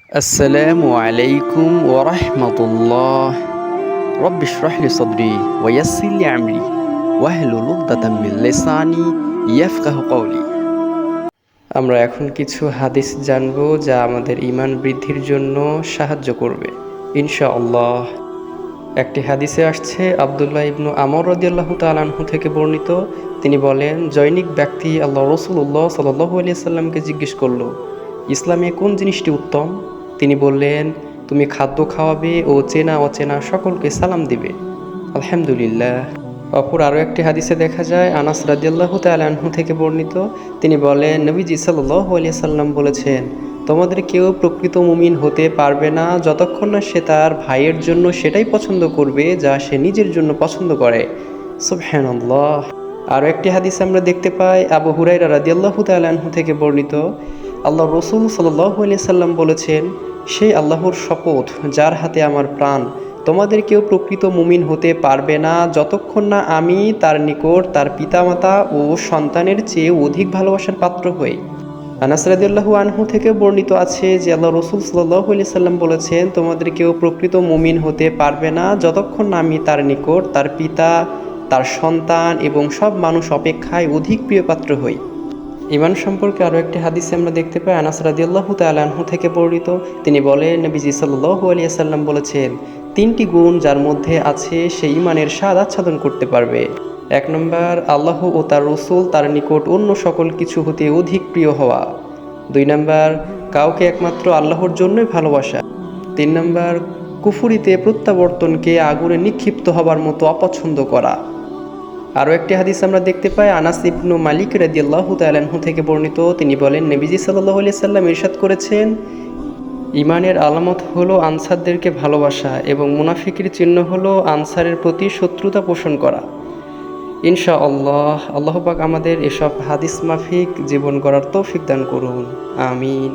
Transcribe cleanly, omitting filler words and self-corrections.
আসসালামু আলাইকুম ওয়া রাহমাতুল্লাহ। রব্বি ইশরাহ লি সাদরি ওয়া ইয়াসসির লি আমরি ওয়াহলুল উকদাতাম মিন লিসানি ইয়াফকাহু কওলি। আমরা এখন কিছু হাদিস জানব যা আমাদের ঈমান বৃদ্ধির জন্য সাহায্য করবে ইনশাআল্লাহ। একটি হাদিসে আসছে আব্দুল্লাহ ইবনু আমর রাদিয়াল্লাহু তাআলা আনহু থেকে বর্ণিত। তিনি বলেন, জনৈক ব্যক্তি আল্লাহ রাসূলুল্লাহ সাল্লাল্লাহু আলাইহি সাল্লামকে জিজ্ঞেস করল, ইসলামে কোন জিনিসটি উত্তম? তিনি বললেন, তুমি খাদ্য খাওয়াবে ও চেনা অচেনা সকলকে সালাম দিবে। আলহামদুলিল্লাহ। অপর আরও একটি হাদিসে দেখা যায় আনাস রাদিয়াল্লাহু তাআলা আনহু থেকে বর্ণিত। তিনি বলেন, নবীজি সাল্লাল্লাহু আলাইহি সাল্লাম বলেছেন, তোমাদের কেউ প্রকৃত মুমিন হতে পারবে না যতক্ষণ না সে তার ভাইয়ের জন্য সেটাই পছন্দ করবে যা সে নিজের জন্য পছন্দ করে। সুবহানাল্লাহ। আরও একটি হাদিসে আমরা দেখতে পাই আবু হুরায়রা রাদিয়াল্লাহু তাআলা আনহু থেকে বর্ণিত, আল্লাহ রসুল সাল্লাল্লাহু আলাইহি সাল্লাম বলেছেন, সেই আল্লাহর শপথ যার হাতে আমার প্রাণ, তোমাদের কেউ প্রকৃত মুমিন হতে পারবে না যতক্ষণ না আমি তার নিকট তার পিতামাতা ও সন্তানের চেয়ে অধিক ভালোবাসার পাত্র হই। আনাস রাদিয়াল্লাহু আনহু থেকে বর্ণিত আছে যে আল্লাহ রসুল সাল্লাল্লাহু আলাইহি সাল্লাম বলেছেন, তোমাদের কেউ প্রকৃত মুমিন হতে পারবে না যতক্ষণ না আমি তার নিকট তার পিতা, তার সন্তান এবং সব মানুষ অপেক্ষায় অধিক প্রিয় পাত্র হই। ঈমান সম্পর্কে আরও একটি হাদিসে আমরা দেখতে পাই আনাস রাদিয়াল্লাহু তাআলা আনহু থেকে বর্ণিত। তিনি বলেন, নবীজি সাল্লাল্লাহু আলাইহি সাল্লাম বলেছেন, তিনটি গুণ যার মধ্যে আছে সে ঈমানের স্বাদ আচ্ছাদন করতে পারবে। ১ নম্বর, আল্লাহ ও তার রসুল তার নিকট অন্য সকল কিছু হতে অধিক প্রিয় হওয়া। ২ নম্বর, কাউকে একমাত্র আল্লাহর জন্যই ভালোবাসা। ৩ নম্বর, কুফরিতে প্রত্যাবর্তনকে আগুনে নিক্ষিপ্ত হবার মতো অপছন্দ করা। আরও একটি হাদিস আমরা দেখতে পাই আনাস ইবনু মালিক রাদিয়াল্লাহু তাআলা আনহু থেকে বর্ণিত। তিনি বলেন, নবীজি সাল্লাল্লাহু আলাইহি সাল্লাম ইরশাদ করেছেন, ঈমানের আলামত হলো আনসারদেরকে ভালোবাসা এবং মুনাফিকের চিহ্ন হলো আনসারের প্রতি শত্রুতা পোষণ করা। ইনশাআল্লাহ আল্লাহ পাক আমাদের এসব হাদিস মাফিক জীবন গড়ার তৌফিক দান করুন। আমিন।